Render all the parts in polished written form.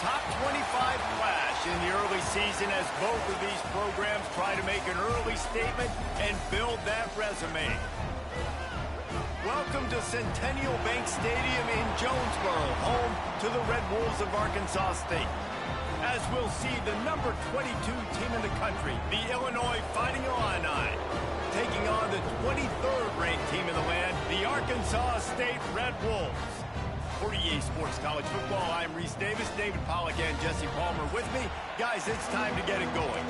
top 25 flash in the early season as both of these programs try to make an early statement and build that resume. Welcome to Centennial Bank Stadium in Jonesboro, home to the Red Wolves of Arkansas State. As we'll see the number 22 team in the country, the Illinois Fighting Illini, taking on the 23rd ranked team in the land, the Arkansas State Red Wolves. For EA Sports College Football, I'm Reese Davis, David Pollack, and Jesse Palmer with me. Guys, it's time to get it going.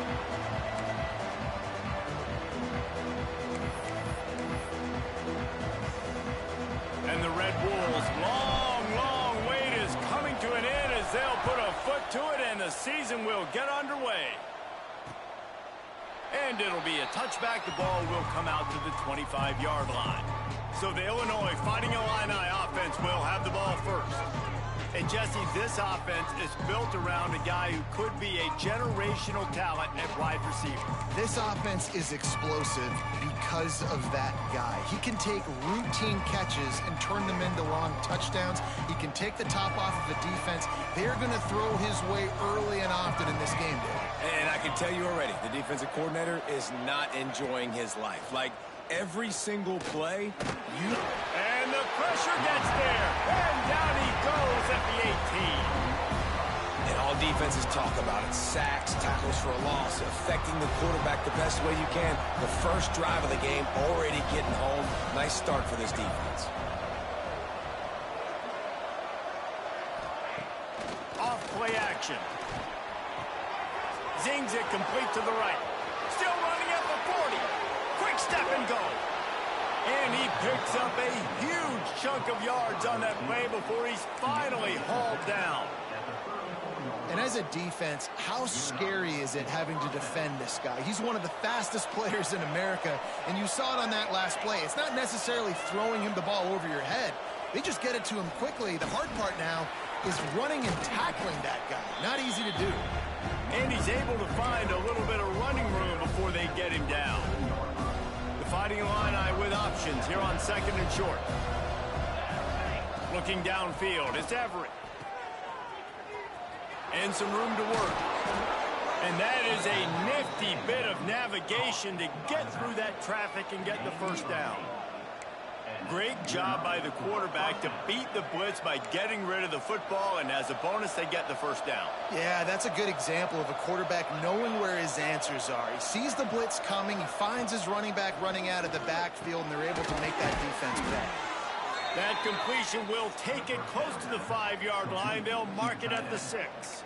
And the Red Wolves' long wait is coming to an end as they'll put a foot to it and the season will get underway. And it'll be a touchback. The ball will come out to the 25-yard line. So the Illinois Fighting Illini offense will have the ball first. And Jesse, this offense is built around a guy who could be a generational talent at wide receiver. This offense is explosive because of that guy. He can take routine catches and turn them into long touchdowns. He can take the top off of the defense. They're going to throw his way early and often in this game, Dave. And I can tell you already, the defensive coordinator is not enjoying his life. Like, every single play, And the pressure gets there. And down he goes at the 18. And all defenses talk about it. Sacks, tackles for a loss, affecting the quarterback the best way you can. The first drive of the game, already getting home. Nice start for this defense. Off play action. Zings it complete to the right. Still running at the 40. Quick step and go. And he picks up a huge chunk of yards on that play before he's finally hauled down. And as a defense, how scary is it having to defend this guy? He's one of the fastest players in America, and you saw it on that last play. It's not necessarily throwing him the ball over your head. They just get it to him quickly. The hard part now is running and tackling that guy. Not easy to do. And he's able to find a little bit of running room before they get him down. The Fighting Illini with options here on second and short. Looking downfield, it's Everett. And some room to work. And that is a nifty bit of navigation to get through that traffic and get the first down. Great job by the quarterback to beat the blitz by getting rid of the football, and as a bonus, they get the first down. Yeah, that's a good example of a quarterback knowing where his answers are. He sees the blitz coming, he finds his running back running out of the backfield, and they're able to make that defense pay. That completion will take it close to the 5-yard line. They'll mark it at the 6.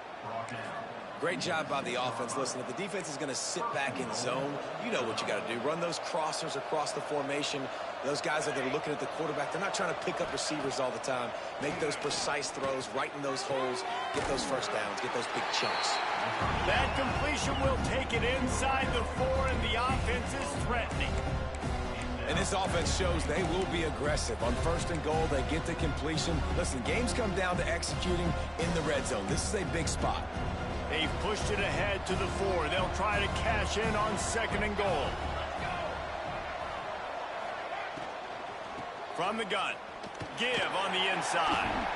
Great job by the offense. Listen, if the defense is going to sit back in zone, you know what you got to do. Run those crossers across the formation. Those guys that are looking at the quarterback, they're not trying to pick up receivers all the time. Make those precise throws, right in those holes, get those first downs, get those big chunks. That completion will take it inside the 4, and the offense is threatening. And this offense shows they will be aggressive. On first and goal, they get the completion. Listen, games come down to executing in the red zone. This is a big spot. They've pushed it ahead to the 4. They'll try to cash in on second and goal. From the gun, give on the inside.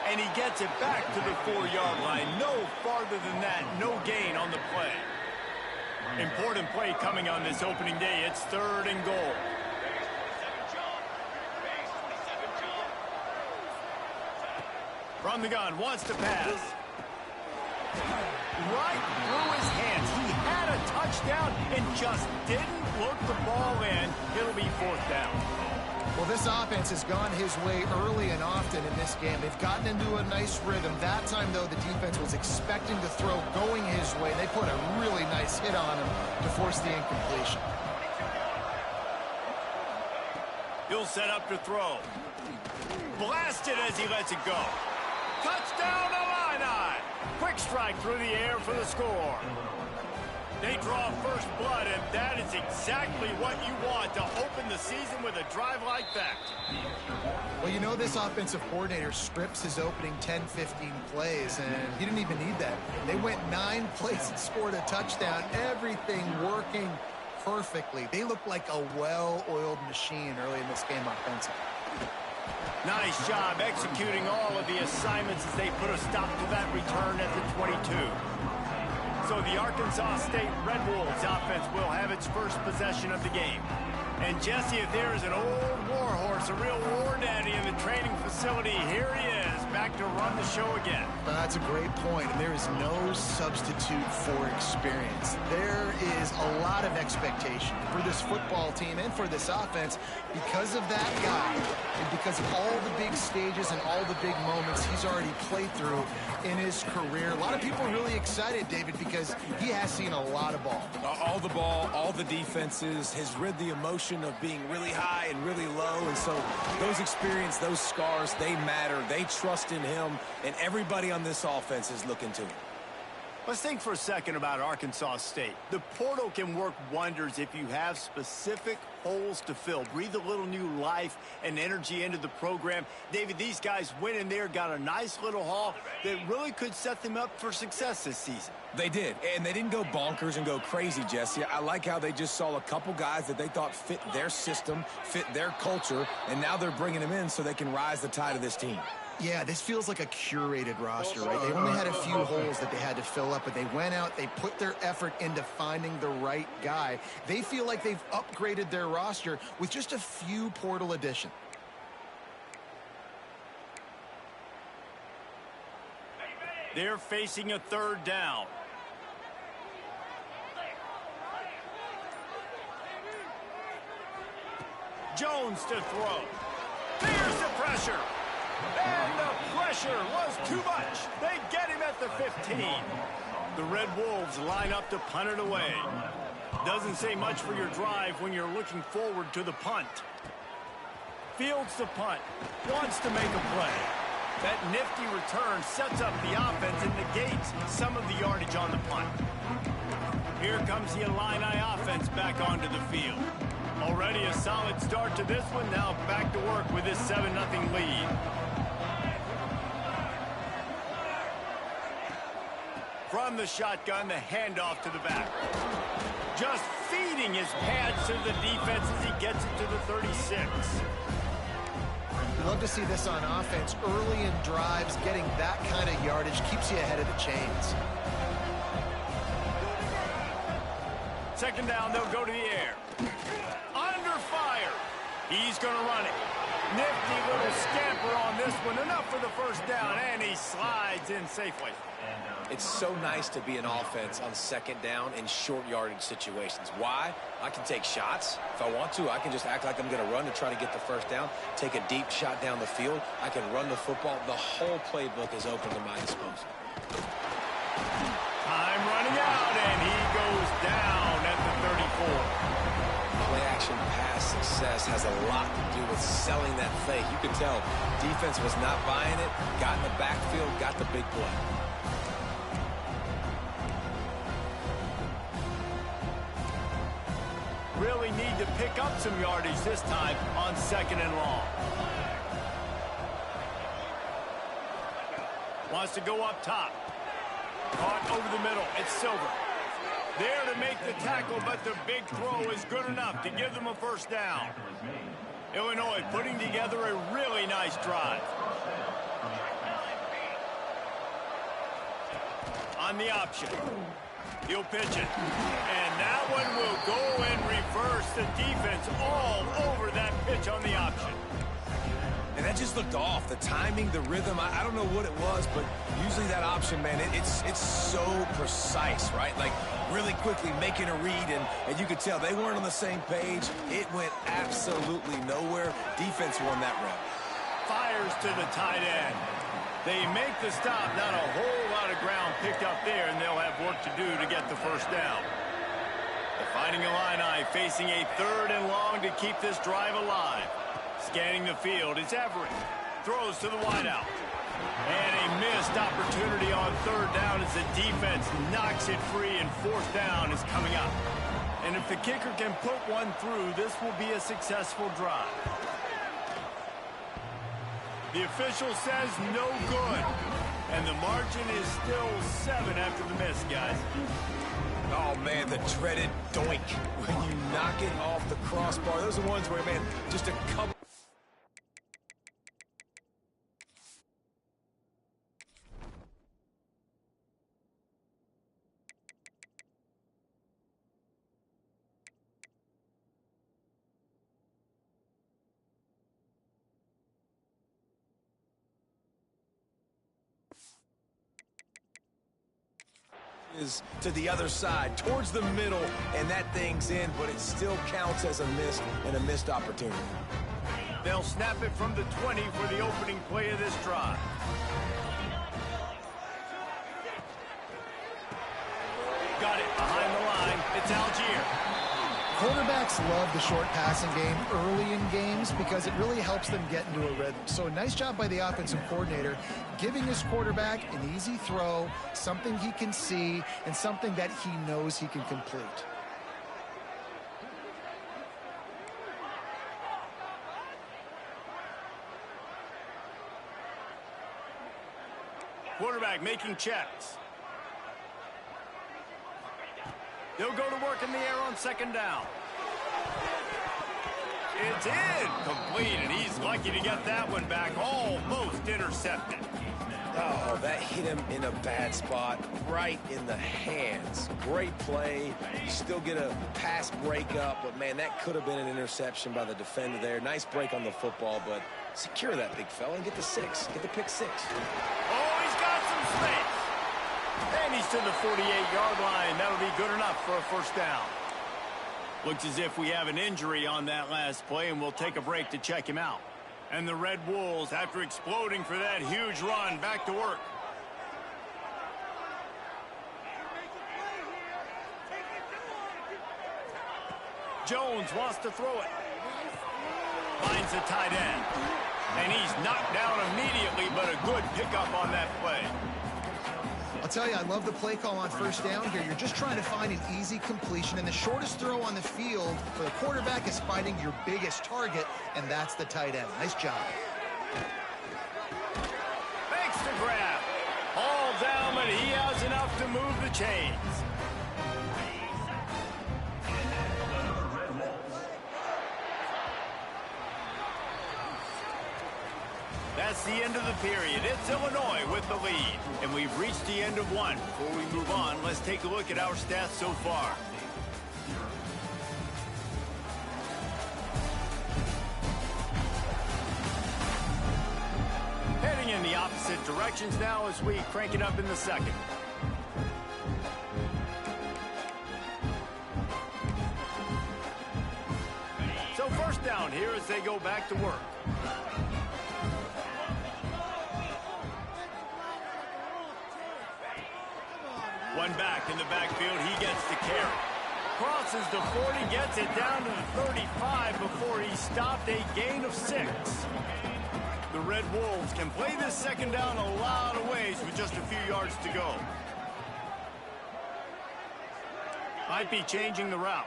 And he gets it back to the 4-yard line. No farther than that, no gain on the play. Important play coming on this opening day. It's third and goal. From the gun, wants to pass. Right through his hands. He had a touchdown and just didn't look the ball in. It'll be fourth down. Well, this offense has gone his way early and often in this game. They've gotten into a nice rhythm. That time, though, the defense was expecting to throw going his way. They put a really nice hit on him to force the incompletion. He'll set up to throw. Blasted as he lets it go. Touchdown, Illini! Quick strike through the air for the score. They draw first blood, and that is exactly what you want to open the season with a drive like that. Well, you know, this offensive coordinator scripts his opening 10, 15 plays, and he didn't even need that. They went 9 plays and scored a touchdown. Everything working perfectly. They look like a well-oiled machine early in this game offensively. Nice job executing all of the assignments as they put a stop to that return at the 22. So the Arkansas State Red Wolves offense will have its first possession of the game. And Jesse, if there is an old war horse, a real war daddy in the training facility, here he is, back to run the show again. That's a great point, and there is no substitute for experience. There is a lot of expectation for this football team and for this offense because of that guy and because of all the big stages and all the big moments he's already played through in his career. A lot of people are really excited, David, because he has seen a lot of ball. All the ball, all the defenses, has rid the emotion of being really high and really low, and so those experience, those scars, they matter. They trust in him, and everybody on this offense is looking to him. Let's think for a second about Arkansas State. The portal can work wonders if you have specific holes to fill. Breathe a little new life and energy into the program. David, these guys went in there, got a nice little haul that really could set them up for success this season. They did, and they didn't go bonkers and go crazy, Jesse. I like how they just saw a couple guys that they thought fit their system, fit their culture, and now they're bringing them in so they can rise the tide of this team. Yeah, this feels like a curated roster, right? They only had a few holes that they had to fill up, but they went out, they put their effort into finding the right guy. They feel like they've upgraded their roster with just a few portal additions. They're facing a third down. Jones to throw. There's the pressure. And the pressure was too much. They get him at the 15. The Red Wolves line up to punt it away. Doesn't say much for your drive when you're looking forward to the punt. Fields the punt. Wants to make a play. That nifty return sets up the offense and negates some of the yardage on the punt. Here comes the Illini offense back onto the field. Already a solid start to this one. Now back to work with this 7-0 lead. From the shotgun, the handoff to the back. Just feeding his pads to the defense as he gets it to the 36. Love to see this on offense. Early in drives, getting that kind of yardage keeps you ahead of the chains. Second down, they'll go to the air. Under fire. He's going to run it. Nifty little scamper on this one. Enough for the first down, and he slides in safely. It's so nice to be an offense on second down in short yardage situations. Why? I can take shots. If I want to, I can just act like I'm going to run to try to get the first down, take a deep shot down the field. I can run the football. The whole playbook is open to my disposal. Time running out, and he goes down at the 34. Play-action pass success has a lot to do with selling that fake. You could tell defense was not buying it, got in the backfield, got the big play. Really need to pick up some yardage this time on second and long. Wants to go up top. Caught over the middle. It's Silver. There to make the tackle, but the big throw is good enough to give them a first down. Illinois putting together a really nice drive. On the option. He'll pitch it. And that one will go in reverse. The defense all over that pitch on the option. And that just looked off. The timing, the rhythm, I don't know what it was, but usually that option, man, it's so precise, right? Like really quickly making a read, and you could tell they weren't on the same page. It went absolutely nowhere. Defense won that run. Fires to the tight end. They make the stop. Not a whole lot of ground picked up there, and they'll have work to do to get the first down. The Fighting Illini facing a third and long to keep this drive alive. Scanning the field, it's Everett. Throws to the wideout. And a missed opportunity on third down as the defense knocks it free, and fourth down is coming up. And if the kicker can put one through, this will be a successful drive. The official says no good. And the margin is still 7 after the miss, guys. Oh, man, the dreaded doink. When you knock it off the crossbar. Those are ones where, man, just a couple. Is to the other side, towards the middle, and that thing's in, but it still counts as a miss and a missed opportunity. They'll snap it from the 20 for the opening play of this drive. Got it behind the line. It's Algier. Quarterbacks love the short passing game early in games because it really helps them get into a rhythm. So a nice job by the offensive coordinator giving his quarterback an easy throw, something he can see, and something that he knows he can complete. Quarterback making checks. They'll go to work in the air on second down. It's in. Complete, and he's lucky to get that one back. Almost intercepted. Oh, that hit him in a bad spot, right in the hands. Great play. You still get a pass breakup, but, man, that could have been an interception by the defender there. Nice break on the football, but secure that big fella and get the 6. Get the pick 6. Oh, he's got some space. And he's to the 48-yard line. That'll be good enough for a first down. Looks as if we have an injury on that last play, and we'll take a break to check him out. And the Red Wolves, after exploding for that huge run, back to work. Jones wants to throw it. Finds the tight end. And he's knocked down immediately, but a good pickup on that play. I'll tell you, I love the play call on first down here. You're just trying to find an easy completion, and the shortest throw on the field for the quarterback is finding your biggest target, and that's the tight end. Nice job. Makes the grab. All down, but he has enough to move the chains. That's the end of the period. It's Illinois with the lead. And we've reached the end of one. Before we move on, let's take a look at our stats so far. Heading in the opposite directions now as we crank it up in the second. So first down here as they go back to work. One back in the backfield, he gets the carry. Crosses the 40, gets it down to the 35 before he stopped, a gain of 6. The Red Wolves can play this second down a lot of ways with just a few yards to go. Might be changing the route.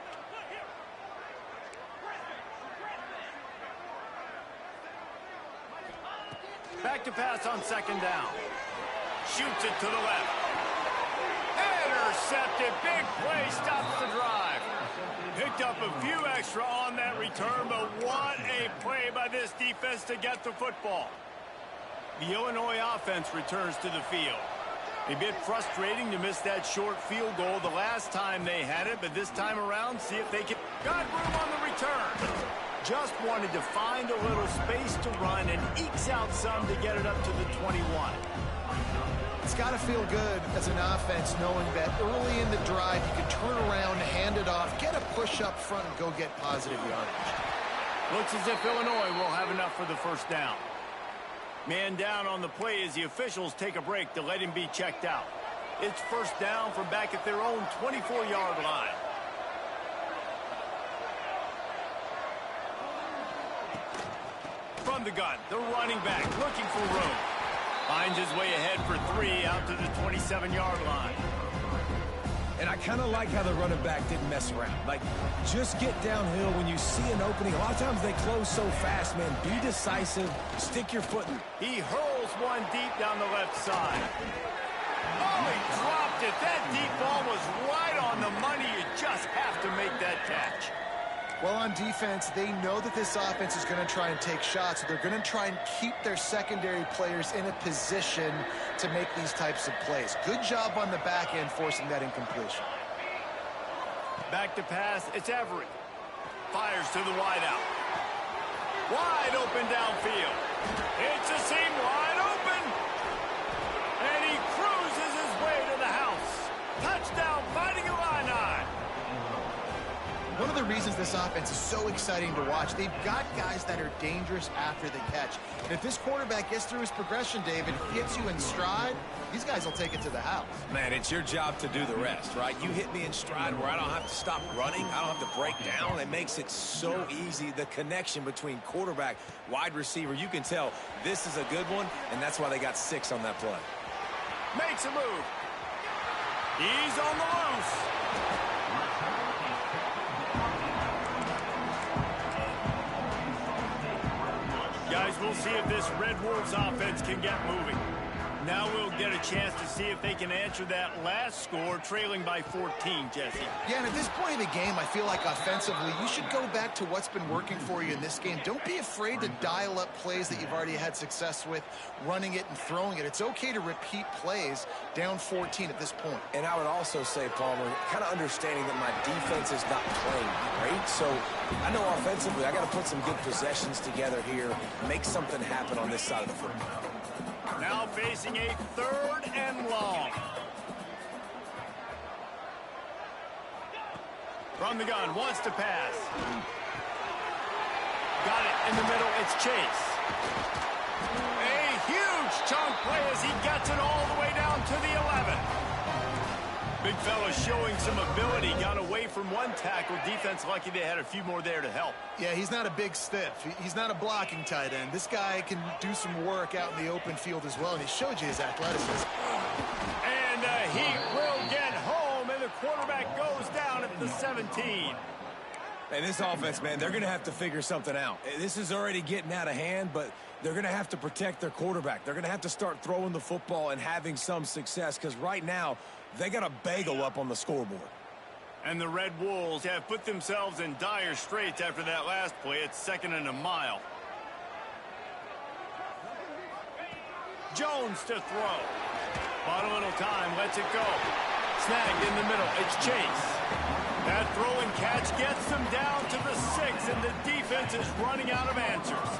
Back to pass on second down. Shoots it to the left. Intercepted. Big play. Stops the drive. Picked up a few extra on that return, but what a play by this defense to get the football. The Illinois offense returns to the field. A bit frustrating to miss that short field goal the last time they had it, but this time around, see if they can. Got room on the return. Just wanted to find a little space to run and ekes out some to get it up to the 21. It's got to feel good as an offense knowing that early in the drive you can turn around, hand it off, get a push up front, and go get positive yardage. Looks as if Illinois will have enough for the first down. Man down on the play as the officials take a break to let him be checked out. It's first down from back at their own 24-yard line. From the gun, the running back looking for room. Finds his way ahead for 3 out to the 27-yard line. And I kind of like how the running back didn't mess around. Like, just get downhill when you see an opening. A lot of times they close so fast, man. Be decisive. Stick your foot in. He hurls one deep down the left side. Oh, he dropped it. That deep ball was right on the money. You just have to make that catch. Well, on defense, they know that this offense is going to try and take shots. So they're going to try and keep their secondary players in a position to make these types of plays. Good job on the back end forcing that incompletion. Back to pass, it's Everett. Fires to the wideout. Wide open downfield. It's a seam wide open. And he cruises his way to the house. Touchdown. reasons this offense is so exciting to watch. They've got guys that are dangerous after the catch. And if this quarterback gets through his progression, David, hits you in stride, these guys will take it to the house. Man, it's your job to do the rest, right? You hit me in stride where I don't have to stop running. I don't have to break down. It makes it so easy. The connection between quarterback, wide receiver, you can tell this is a good one, and that's why they got 6 on that play. Makes a move. He's on the loose. Guys, we'll see if this Red Wolves offense can get moving. Now we'll get a chance to see if they can answer that last score, trailing by 14, Jesse. Yeah, and at this point in the game, I feel like offensively, you should go back to what's been working for you in this game. Don't be afraid to dial up plays that you've already had success with, running it and throwing it. It's okay to repeat plays down 14 at this point. And I would also say, Palmer, kind of understanding that my defense is not playing great. So I know offensively, I got to put some good possessions together here, make something happen on this side of the football. Now facing a 3rd and long. From the gun, wants to pass. Got it in the middle, it's Chase. A huge chunk play as he gets it all the way down to the 11. Big fella showing some ability, got away from one tackle. Defense lucky they had a few more there to help. Yeah, he's not a big stiff. He's not a blocking tight end. This guy can do some work out in the open field as well, and he showed you his athleticism. And he will get home, and the quarterback goes down at the 17. And this offense, man, they're going to have to figure something out. This is already getting out of hand, but they're going to have to protect their quarterback. They're going to have to start throwing the football and having some success, because right now, they got a bagel up on the scoreboard. And the Red Wolves have put themselves in dire straits after that last play. It's 2nd and a mile. Jones to throw. Bought a little time, lets it go. Snagged in the middle, it's Chase. That throw and catch gets them down to the 6, and the defense is running out of answers.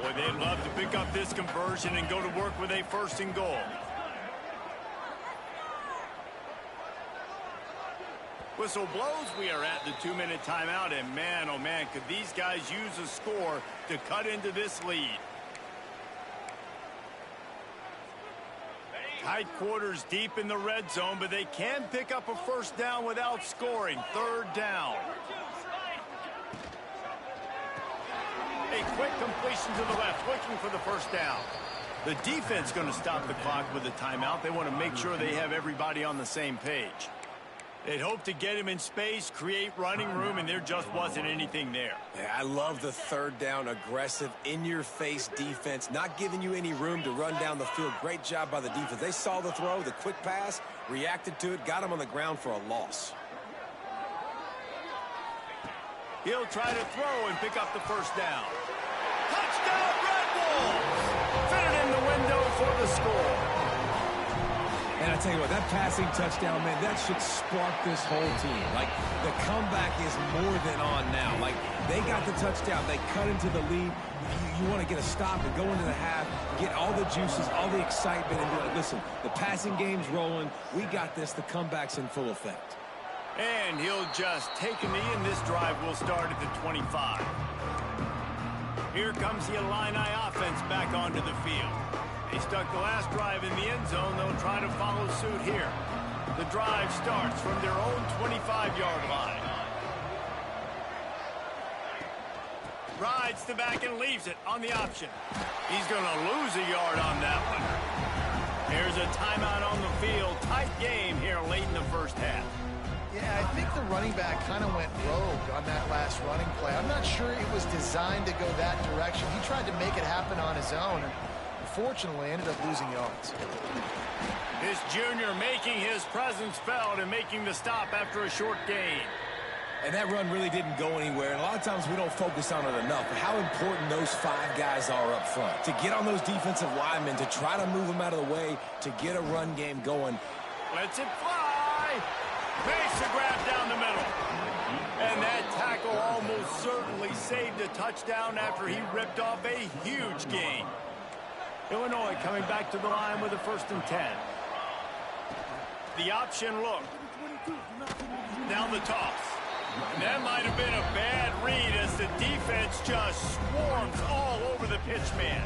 Boy, they'd love to pick up this conversion and go to work with a 1st and goal. Whistle blows, we are at the 2-minute timeout, and man, oh man, could these guys use a score to cut into this lead. Tight quarters deep in the red zone, but they can pick up a 1st down without scoring. 3rd down. A quick completion to the left, looking for the 1st down. The defense going to stop the clock with a timeout. They want to make sure they have everybody on the same page. They'd hope to get him in space, create running room, and there just wasn't anything there. Yeah, I love the 3rd down, aggressive, in-your-face defense, not giving you any room to run down the field. Great job by the defense. They saw the throw, the quick pass, reacted to it, got him on the ground for a loss. He'll try to throw and pick up the 1st down. Touchdown, Red Wolves! Fit it in the window for the score. And I tell you what, that passing touchdown, man, that should spark this whole team. Like, the comeback is more than on now. Like, they got the touchdown. They cut into the lead. You want to get a stop and go into the half, get all the juices, all the excitement, and be like, listen, the passing game's rolling. We got this. The comeback's in full effect. And he'll just take a knee, and this drive will start at the 25. Here comes the Illini offense back onto the field. They stuck the last drive in the end zone. They'll try to follow suit here. The drive starts from their own 25-yard line. Rides the back and leaves it on the option. He's going to lose a yard on that one. There's a timeout on the field. Tight game here late in the 1st half. Yeah, I think the running back kind of went rogue on that last running play. I'm not sure it was designed to go that direction. He tried to make it happen on his own, and unfortunately ended up losing yards. This junior making his presence felt and making the stop after a short gain. And that run really didn't go anywhere. And a lot of times we don't focus on it enough. But how important those 5 guys are up front. To get on those defensive linemen, to try to move them out of the way, to get a run game going. Lets it fly. Makes the grab down the middle. And that tackle almost certainly saved a touchdown after he ripped off a huge gain. Illinois coming back to the line with a 1st and 10. The option look. Now the toss. And that might have been a bad read as the defense just swarms all over the pitch man.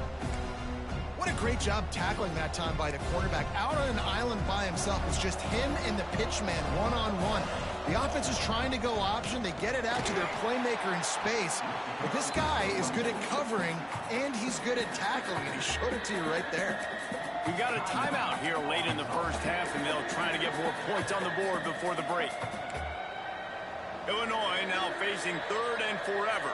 What a great job tackling that time by the quarterback. Out on an island by himself. It's just him and the pitch man one-on-one. The offense is trying to go option. They get it out to their playmaker in space. But this guy is good at covering, and he's good at tackling, and he showed it to you right there. We got a timeout here late in the first half, and they'll try to get more points on the board before the break. Illinois now facing third and forever.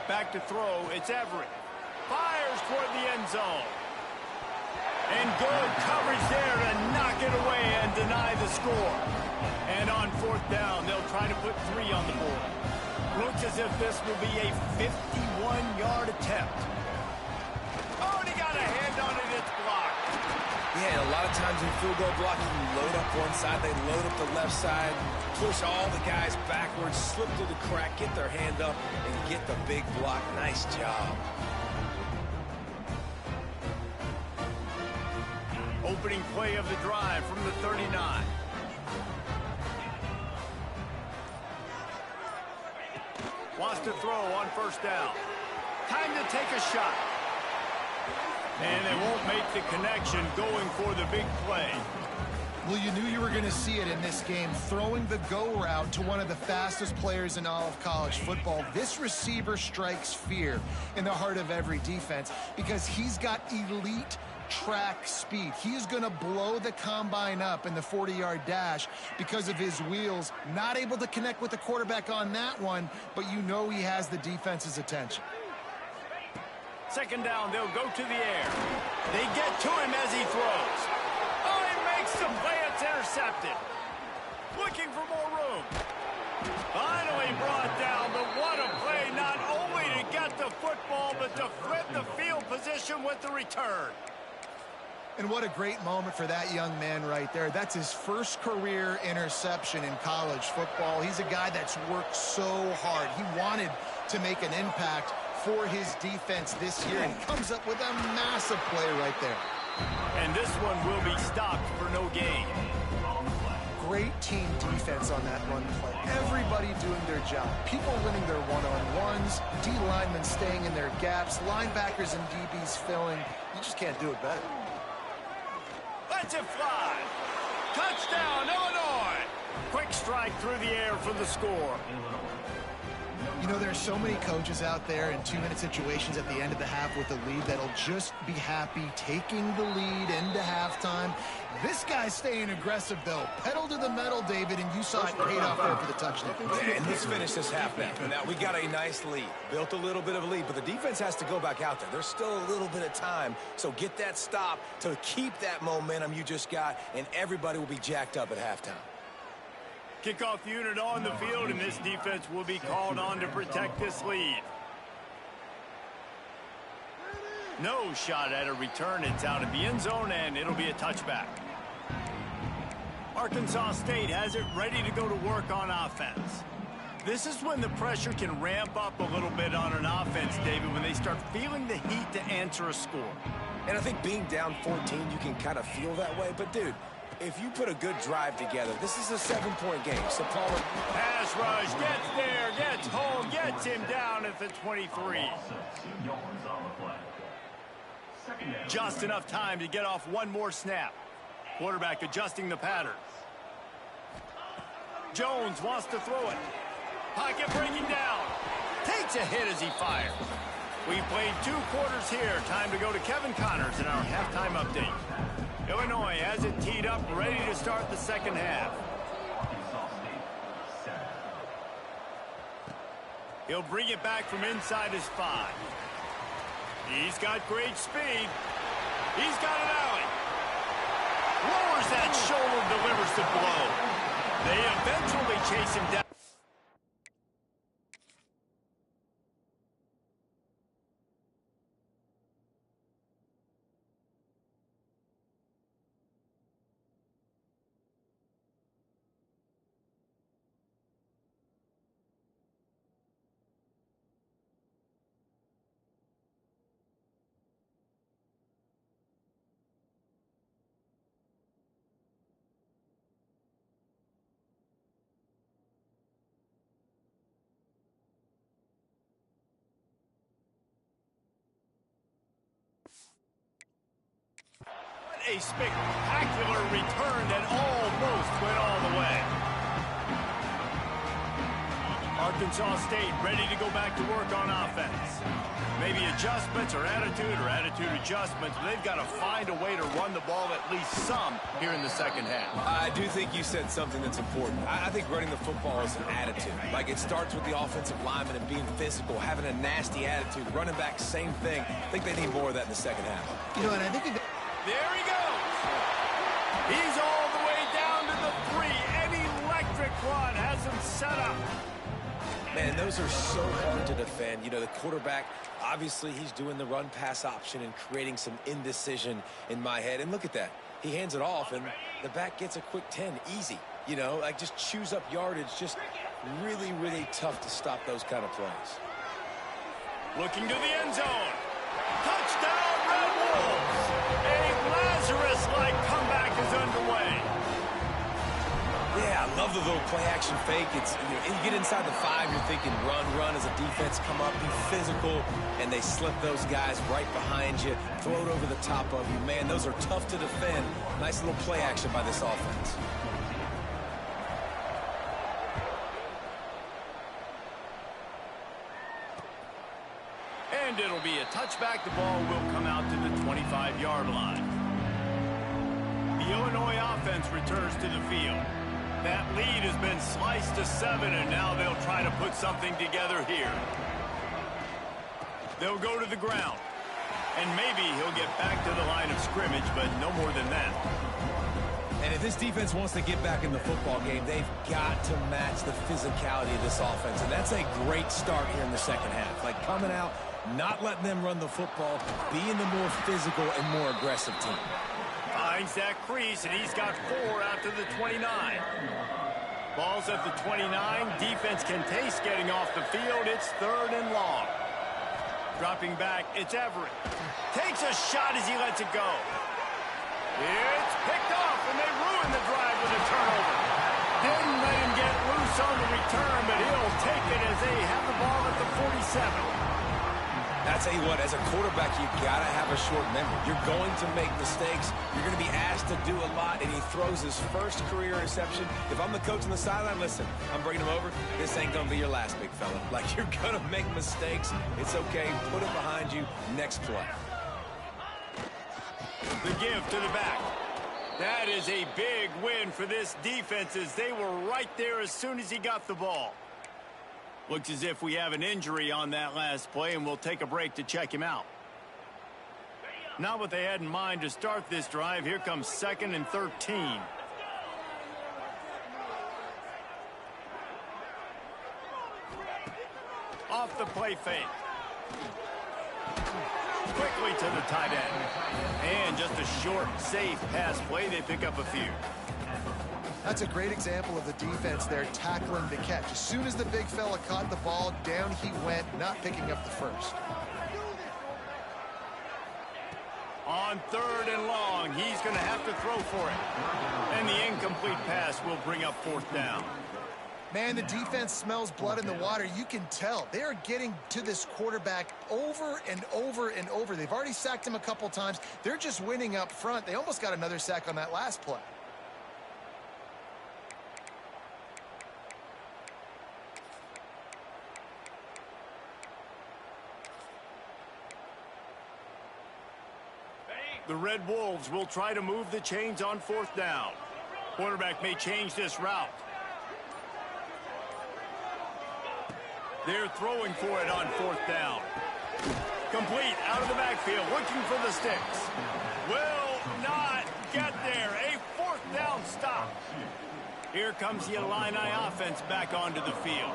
Back to throw, it's Everett. Fires toward the end zone. And good coverage there to knock it away and deny the score. And on fourth down, they'll try to put 3 on the board. Looks as if this will be a 51-yard attempt. Oh, and he got a hand on it, it's blocked. Yeah, a lot of times in field goal block, you can load up one side, they load up the left side, push all the guys backwards, slip through the crack, get their hand up, and get the big block. Nice job. Opening play of the drive from the 39. Wants to throw on first down. Time to take a shot. And they won't make the connection going for the big play. Well, you knew you were going to see it in this game, throwing the go route to one of the fastest players in all of college football. This receiver strikes fear in the heart of every defense because he's got elite track speed. He is going to blow the combine up in the 40-yard dash because of his wheels. Not able to connect with the quarterback on that one, but you know he has the defense's attention. Second down, they'll go to the air. They get to him as he throws. Oh, he makes the play. It's intercepted. Looking for more room. Finally brought down, but what a play. Not only to get the football, but to flip the field position with the return. And what a great moment for that young man right there. That's his first career interception in college football. He's a guy that's worked so hard. He wanted to make an impact for his defense this year, and he comes up with a massive play right there. And this one will be stopped for no gain. Great team defense on that run play. Everybody doing their job. People winning their one-on-ones, D linemen staying in their gaps, linebackers and DBs filling. You just can't do it better. Let's it fly. Touchdown, Illinois. Quick strike through the air for the score. You know, there's so many coaches out there in 2-minute situations at the end of the half with a lead that'll just be happy taking the lead into halftime. This guy's staying aggressive, though. Pedal to the metal, David, and you saw it paid off there for the touchdown. And let's finish this half now. Now, we got a nice lead. Built a little bit of a lead, but the defense has to go back out there. There's still a little bit of time, so get that stop to keep that momentum you just got, and everybody will be jacked up at halftime. Kickoff unit on the field, and this defense will be called on to protect this lead. No shot at a return. It's out of the end zone, and it'll be a touchback. Arkansas State has it ready to go to work on offense. This is when the pressure can ramp up a little bit on an offense, David, when they start feeling the heat to answer a score. And I think being down 14, you can kind of feel that way. But, dude, if you put a good drive together, this is a 7-point game. So, Palmer. Pass rush, gets there, gets home, gets him down at the 23. Just enough time to get off one more snap. Quarterback adjusting the pattern. Jones wants to throw it. Pocket breaking down. Takes a hit as he fires. We played 2 quarters here. Time to go to Kevin Connors in our halftime update. Illinois has it teed up, ready to start the second half. He'll bring it back from inside his 5. He's got great speed. He's got an alley. Lowers that shoulder, delivers the blow. They eventually chase him down. a spectacular return that almost went all the way. Arkansas State ready to go back to work on offense. Maybe adjustments or attitude adjustments. But they've got to find a way to run the ball at least some here in the second half. I do think you said something that's important. I think running the football is an attitude. Like, it starts with the offensive lineman and being physical, having a nasty attitude. Running back, same thing. I think they need more of that in the second half. You know, and I think there he goes. He's all the way down to the 3. An electric run has him set up. Man, those are so hard to defend. You know, the quarterback, obviously he's doing the run-pass option and creating some indecision in my head. And look at that. He hands it off, and the back gets a quick 10. Easy. You know, like, just chews up yardage. Just really, really tough to stop those kind of plays. Looking to the end zone. Touchdown, Red Wolves. A Lazarus-like comeback is underway. Yeah, I love the little play-action fake. It's, you get inside the 5, you're thinking run as a defense, come up, be physical, and they slip those guys right behind you, throw it over the top of you. Man, those are tough to defend. Nice little play action by this offense. And it'll be a touchback. The ball will come out to the 25-yard line. The Illinois offense returns to the field. That lead has been sliced to 7, and now they'll try to put something together here. They'll go to the ground. And maybe he'll get back to the line of scrimmage, but no more than that. And if this defense wants to get back in the football game, they've got to match the physicality of this offense. And that's a great start here in the second half. Like, coming out, not letting them run the football, being the more physical and more aggressive team. Finds that crease, and he's got 4 out to the 29. Ball's at the 29. Defense can taste getting off the field. It's 3rd and long. Dropping back, it's Everett. Takes a shot as he lets it go. It's picked off, and they ruin the drive with a turnover. Didn't let him get loose on the return, but he'll take it as they have the ball at the 47. I tell you what, as a quarterback, you've got to have a short memory. You're going to make mistakes. You're going to be asked to do a lot, and he throws his first career interception. If I'm the coach on the sideline, listen, I'm bringing him over. This ain't going to be your last, big fella. Like, you're going to make mistakes. It's okay. Put it behind you. Next play. The give to the back. That is a big win for this defense, as they were right there as soon as he got the ball. Looks as if we have an injury on that last play, and we'll take a break to check him out. Not what they had in mind to start this drive. Here comes 2nd and 13. Off the play fake. Quickly to the tight end. And just a short, safe pass play. They pick up a few. That's a great example of the defense there tackling the catch. As soon as the big fella caught the ball, down he went, not picking up the first. On 3rd and long, he's going to have to throw for it. And the incomplete pass will bring up 4th down. Man, the defense smells blood in the water. You can tell. They are getting to this quarterback over and over and over. They've already sacked him a couple times. They're just winning up front. They almost got another sack on that last play. The Red Wolves will try to move the chains on 4th down. Quarterback may change this route. They're throwing for it on 4th down. Complete out of the backfield, looking for the sticks. Will not get there. A 4th down stop. Here comes the Illini offense back onto the field.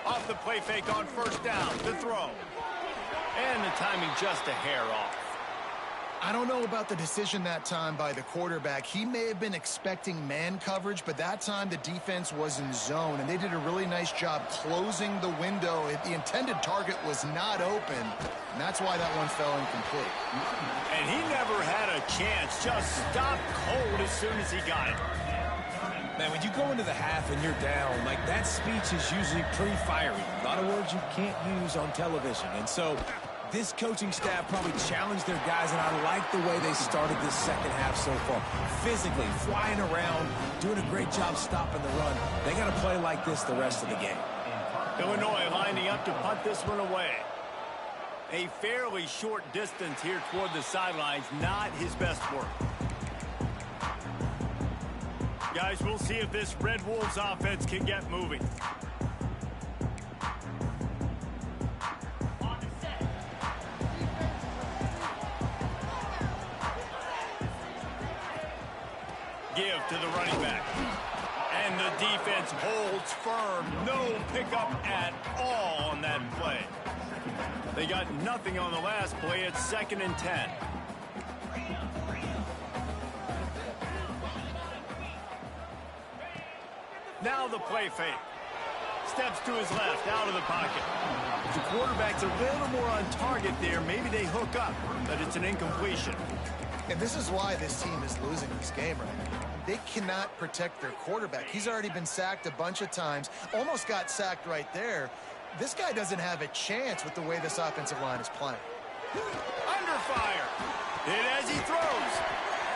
Off the play fake on 1st down. The throw. And the timing just a hair off. I don't know about the decision that time by the quarterback. He may have been expecting man coverage, but that time the defense was in zone, and they did a really nice job closing the window. The intended target was not open, and that's why that one fell incomplete. And he never had a chance. Just stopped cold as soon as he got it. Man, when you go into the half and you're down, like that speech is usually pretty fiery. A lot of words you can't use on television. And so this coaching staff probably challenged their guys, and I like the way they started this second half so far. Physically, flying around, doing a great job stopping the run. They got to play like this the rest of the game. Illinois lining up to punt this one away. A fairly short distance here toward the sidelines, not his best work. Guys, we'll see if this Red Wolves offense can get moving. Give to the running back. And the defense holds firm. No pickup at all on that play. They got nothing on the last play. It's 2nd and 10. Now the play fake. Steps to his left, out of the pocket. The quarterback's a little more on target there. Maybe they hook up, but it's an incompletion. And this is why this team is losing this game right now. They cannot protect their quarterback. He's already been sacked a bunch of times. Almost got sacked right there. This guy doesn't have a chance with the way this offensive line is playing. Under fire. Hit as he throws.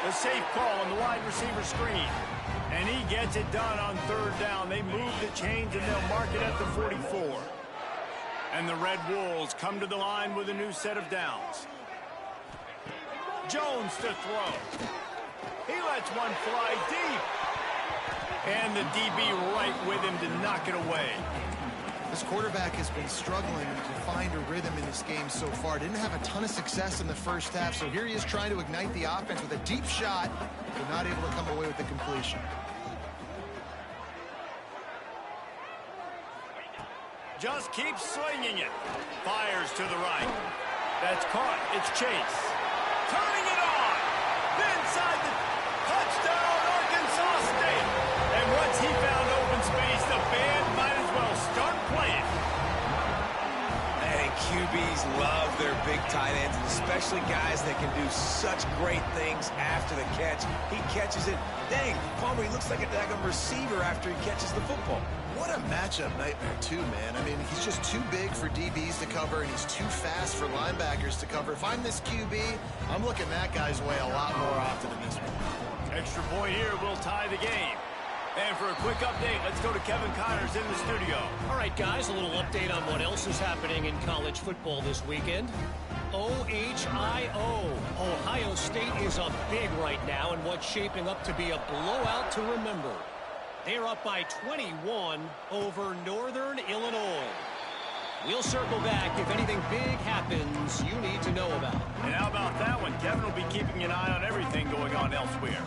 A safe call on the wide receiver screen. And he gets it done on 3rd down. They move the chains, and they'll mark it at the 44. And the Red Wolves come to the line with a new set of downs. Jones to throw. He lets one fly deep. And the DB right with him to knock it away. This quarterback has been struggling to find a rhythm in this game so far. Didn't have a ton of success in the first half, so here he is trying to ignite the offense with a deep shot, but not able to come away with the completion. Just keeps swinging it. Fires to the right. That's caught. It's Chase. Turning it on. Inside the touchdown, Arkansas State. And once he found open space, the band might as well start playing. And QBs love their big tight ends, especially guys that can do such great things after the catch. He catches it. Dang, Palmer, he looks like a receiver after he catches the football. What a matchup nightmare, too, man. I mean, he's just too big for DBs to cover, and he's too fast for linebackers to cover. If I'm this QB, I'm looking that guy's way a lot more often than this one. Extra point here will tie the game. And for a quick update, let's go to Kevin Connors in the studio. All right, guys, a little update on what else is happening in college football this weekend. OHIO. Ohio State is up big right now in what's shaping up to be a blowout to remember. They're up by 21 over Northern Illinois. We'll circle back if anything big happens you need to know about. And how about that one? Kevin will be keeping an eye on everything going on elsewhere.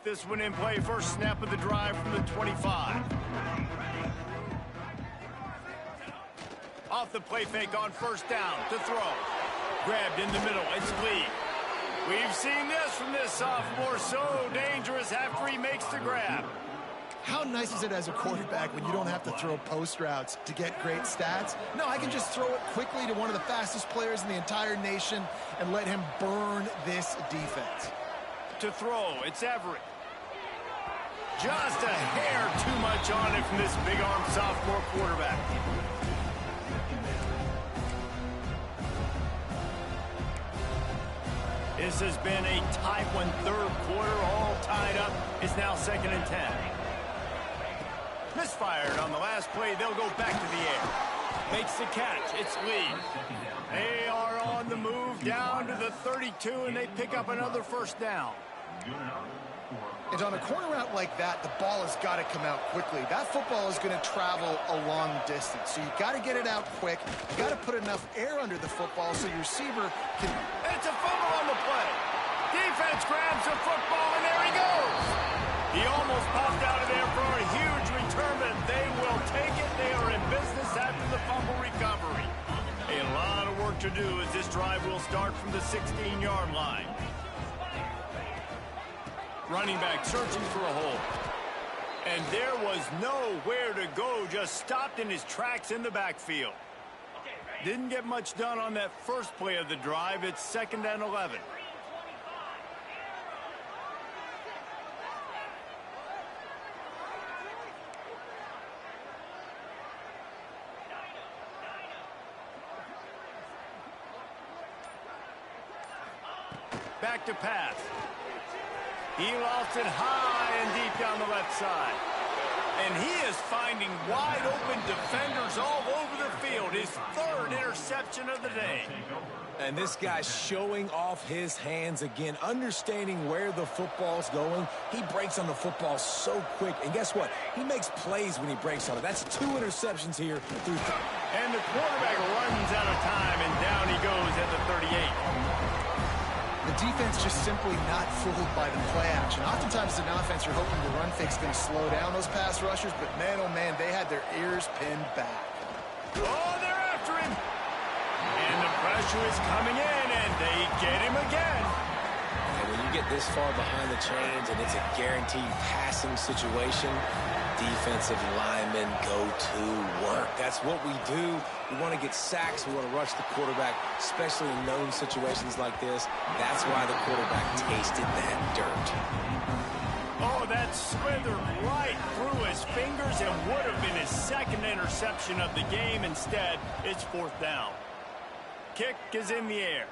This one in play, first snap of the drive from the 25. Off the play fake on first down to throw. Grabbed in the middle. It's Lee. We've seen this from this sophomore. So dangerous after he makes the grab. How nice is it as a quarterback when you don't have to throw post routes to get great stats? No, I can just throw it quickly to one of the fastest players in the entire nation and let him burn this defense. To throw, it's Everett. Just a hair too much on it from this big-arm sophomore quarterback. This has been a tight one, third quarter, all tied up. It's now 2nd and 10. Misfired on the last play. They'll go back to the air. Makes the catch. It's Lee. They are on the move down to the 32, and they pick up another first down. And on a corner route like that, the ball has got to come out quickly. That football is going to travel a long distance. So you got to get it out quick. You got to put enough air under the football so your receiver can... It's a fumble on the play. Defense grabs the football, and there he goes. He almost popped out of there for a huge return, but they will take it. They are in business after the fumble recovery. A lot of work to do as this drive will start from the 16-yard line. Running back searching for a hole. And there was nowhere to go, just stopped in his tracks in the backfield. Didn't get much done on that first play of the drive. It's 2nd and 11. Back to pass. He lost it high and deep down the left side. And he is finding wide-open defenders all over the field. His 3rd interception of the day. And this guy's showing off his hands again, understanding where the football's going. He breaks on the football so quick. And guess what? He makes plays when he breaks on it. That's 2 interceptions here. And the quarterback runs out of time, and down he goes at the 38. The defense just simply not fooled by the play action. Oftentimes as an offense, you're hoping the run fake's going to slow down those pass rushers, but man, oh man, they had their ears pinned back. Oh, they're after him. And the pressure is coming in, and they get him again. And when you get this far behind the chains and it's a guaranteed passing situation, defensive linemen go to work. That's what we do. We want to get sacks. We want to rush the quarterback, especially in known situations like this. That's why the quarterback tasted that dirt. Oh, that slithered right through his fingers and would have been his 2nd interception of the game. Instead, it's 4th down. Kick is in the air.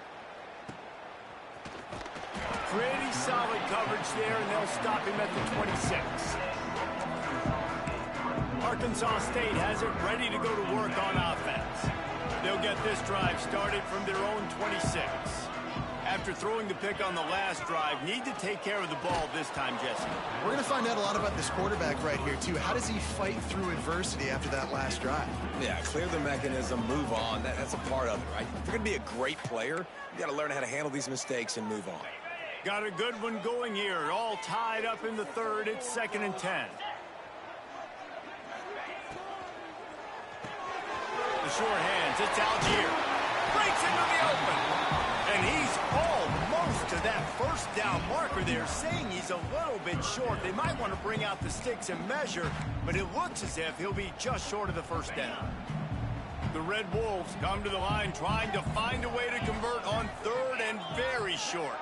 Pretty solid coverage there, and they'll stop him at the 26. Arkansas State has it ready to go to work on offense. They'll get this drive started from their own 26. After throwing the pick on the last drive, need to take care of the ball this time, Jesse. We're going to find out a lot about this quarterback right here, too. How does he fight through adversity after that last drive? Yeah, clear the mechanism, move on. That's a part of it, right? If you're going to be a great player, you got to learn how to handle these mistakes and move on. Got a good one going here. All tied up in the 3rd. It's 2nd and 10. The short hands. It's Algier. Breaks into the open. And he's almost to that first down marker there, saying he's a little bit short. They might want to bring out the sticks and measure, but it looks as if he'll be just short of the first down. The Red Wolves come to the line trying to find a way to convert on 3rd and very short.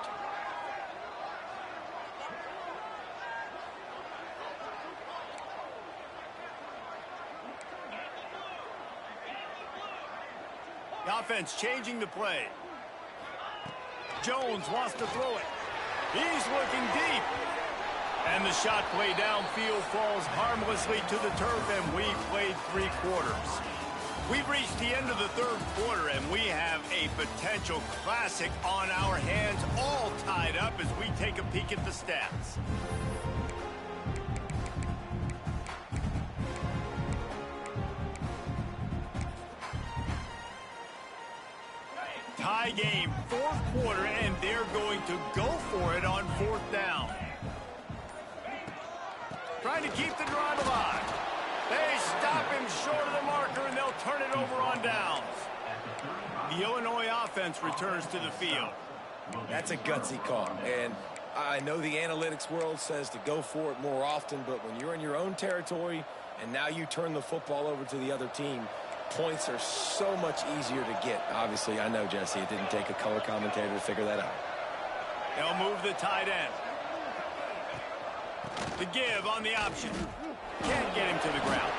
The offense changing the play. Jones wants to throw it. He's looking deep. And the shot play downfield falls harmlessly to the turf, and we've played 3 quarters. We've reached the end of the 3rd quarter, and we have a potential classic on our hands, all tied up as we take a peek at the stats. Tie game, 4th quarter, and they're going to go for it on 4th down. Trying to keep the drive alive. They stop him short of the marker, and they'll turn it over on on downs. The Illinois offense returns to the field. That's a gutsy call, and I know the analytics world says to go for it more often, but when you're in your own territory and now you turn the football over to the other team, points are so much easier to get. Obviously, I know, Jesse, it didn't take a color commentator to figure that out. They'll move the tight end. The give on the option. Can't get him to the ground.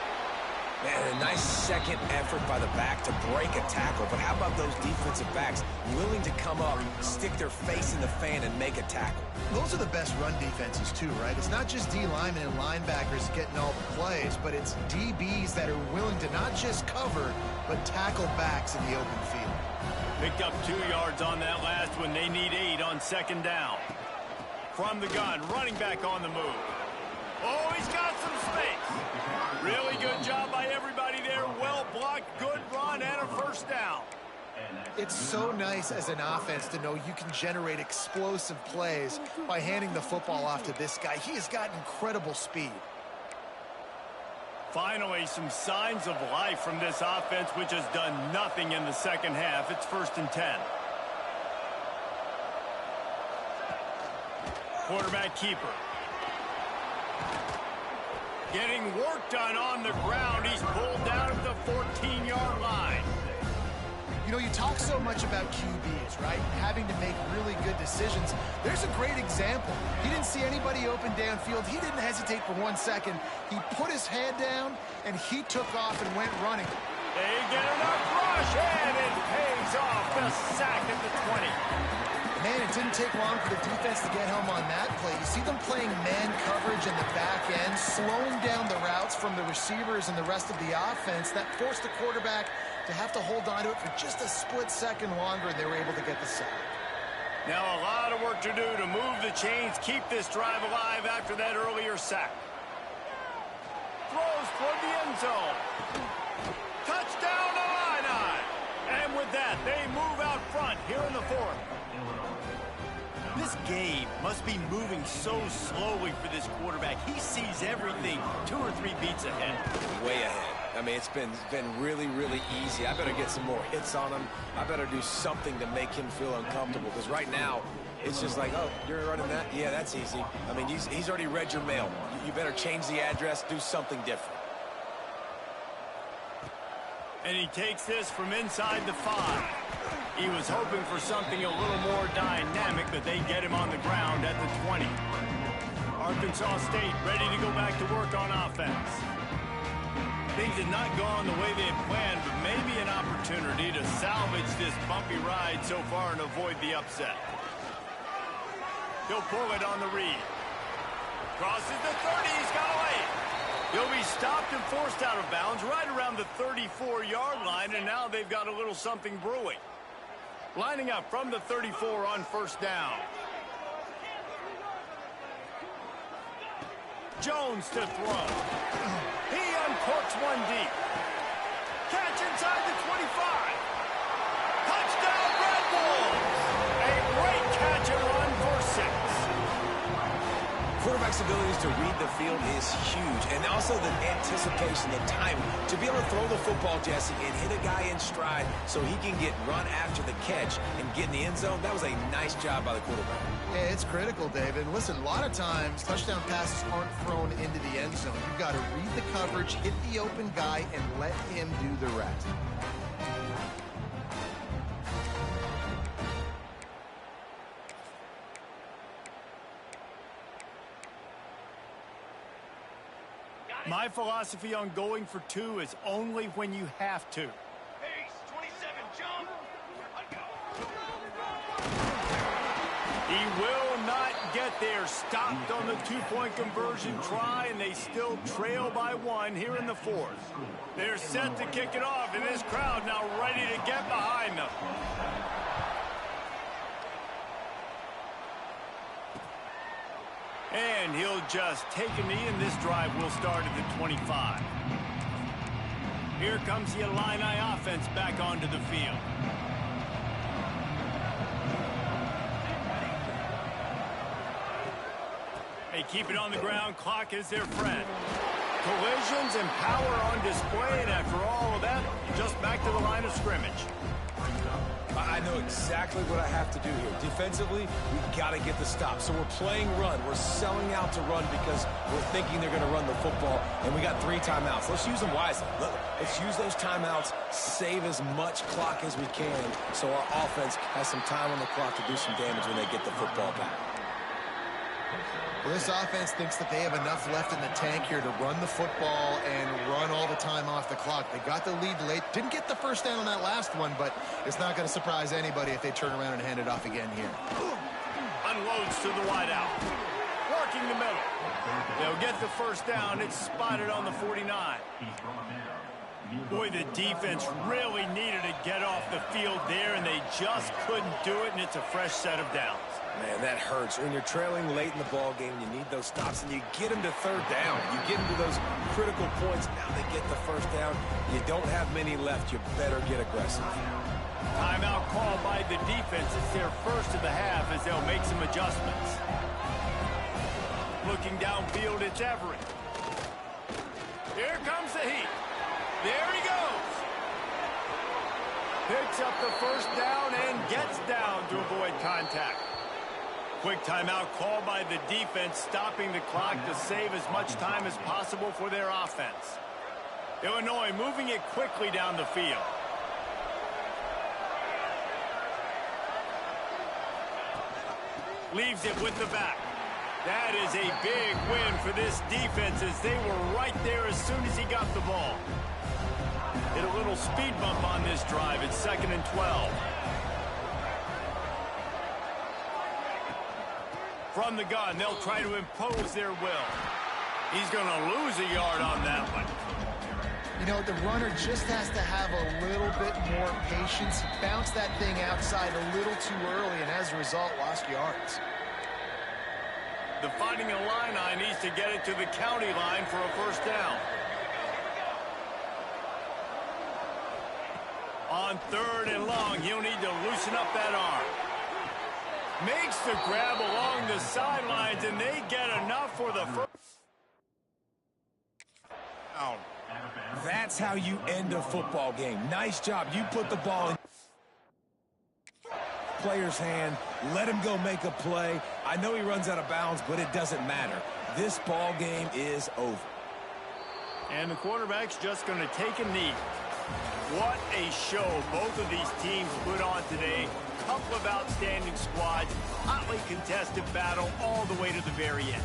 Man, a nice second effort by the back to break a tackle. But how about those defensive backs willing to come up, stick their face in the fan, and make a tackle? Those are the best run defenses, too, right? It's not just D linemen and linebackers getting all the plays, but it's DBs that are willing to not just cover, but tackle backs in the open field. Picked up 2 yards on that last one. They need 8 on second down. From the gun, running back on the move. Oh, he's got some space. Really good job by everybody there. Well blocked, good run, and a first down. It's so nice as an offense to know you can generate explosive plays by handing the football off to this guy. He has got incredible speed. Finally, some signs of life from this offense, which has done nothing in the second half. It's 1st and 10. Quarterback keeper. Getting work done on the ground. He's pulled down at the 14-yard line. You know, you talk so much about QBs, right? Having to make really good decisions. There's a great example. He didn't see anybody open downfield. He didn't hesitate for 1 second. He put his head down, and he took off and went running. They get enough rush, and it pays off. The sack at the 20. Man, it didn't take long for the defense to get home on that play. You see them playing man coverage in the back end, slowing down the routes from the receivers and the rest of the offense. That forced the quarterback to have to hold on to it for just a split second longer, and they were able to get the sack. Now a lot of work to do to move the chains, keep this drive alive after that earlier sack. Throws toward the end zone. Touchdown Illini! And with that, they move out front here in the 4th. This game must be moving so slowly for this quarterback. He sees everything 2 or 3 beats ahead. Way ahead. I mean, it's been really, really easy. I better get some more hits on him. I better do something to make him feel uncomfortable. Because right now, it's just like, oh, you're running that? Yeah, that's easy. I mean, he's already read your mail. You better change the address, do something different. And he takes this from inside the 5. He was hoping for something a little more dynamic, but they get him on the ground at the 20. Arkansas State ready to go back to work on offense. Things had not gone the way they had planned, but maybe an opportunity to salvage this bumpy ride so far and avoid the upset. He'll pull it on the read. Crosses the 30, he's got away. He'll be stopped and forced out of bounds right around the 34-yard line, and now they've got a little something brewing. Lining up from the 34 on first down. Jones to throw. He uncorks one deep. Catch inside the 25. Touchdown Red Wolves. A great catch and run for 6. Quarterback's abilities to read the field is huge, and also the anticipation, the timing, to be able to throw the football, Jesse, and hit a guy in stride so he can get run after the catch and get in the end zone. That was a nice job by the quarterback. Yeah, it's critical, David. Listen, a lot of times touchdown passes aren't thrown into the end zone. You've got to read the coverage, hit the open guy, and let him do the rest. My philosophy on going for 2 is only when you have to. Pace, 27, jump. He will not get there. Stopped on the 2-point conversion try, and they still trail by 1 here in the 4th. They're set to kick it off, and this crowd now ready to get behind them. And he'll just take a knee, and this drive will start at the 25. Here comes the Illini offense back onto the field. They keep it on the ground. Clock is their friend. Collisions and power on display, and after all of that, just back to the line of scrimmage. I know exactly what I have to do here. Defensively, we've got to get the stop. So we're playing run. We're selling out to run because we're thinking they're going to run the football, and we got 3 timeouts. Let's use them wisely. Let's use those timeouts, save as much clock as we can so our offense has some time on the clock to do some damage when they get the football back. Well, this offense thinks that they have enough left in the tank here to run the football and run all the time off the clock. They got the lead late. Didn't get the first down on that last one, but it's not going to surprise anybody if they turn around and hand it off again here. Unloads to the wideout. Working the middle. They'll get the first down. It's spotted on the 49. Boy, the defense really needed to get off the field there, and they just couldn't do it, and it's a fresh set of downs. Man, that hurts. When you're trailing late in the ball game, you need those stops, and you get them to third down. You get into those critical points. Now they get the first down. You don't have many left. You better get aggressive. Timeout called by the defense. It's their first of the half as they'll make some adjustments. Looking downfield, it's Everett. Here comes the heat. There he goes. Picks up the first down and gets down to avoid contact. Quick timeout called by the defense, stopping the clock to save as much time as possible for their offense. Illinois moving it quickly down the field. Leaves it with the back. That is a big win for this defense as they were right there as soon as he got the ball. Hit a little speed bump on this drive. It's 2nd and 12. From the gun, they'll try to impose their will. He's going to lose a yard on that one. You know, the runner just has to have a little bit more patience. Bounce that thing outside a little too early, and as a result, lost yards. The Fighting Illini needs to get it to the county line for a first down. On 3rd and long, he'll need to loosen up that arm. Makes the grab along the sidelines, and they get enough for the first. Oh, that's how you end a football game. Nice job. You put the ball in player's hand. Let him go make a play. I know he runs out of bounds, but it doesn't matter. This ball game is over. And the quarterback's just going to take a knee. What a show both of these teams put on today. Couple of outstanding squads, hotly contested battle all the way to the very end.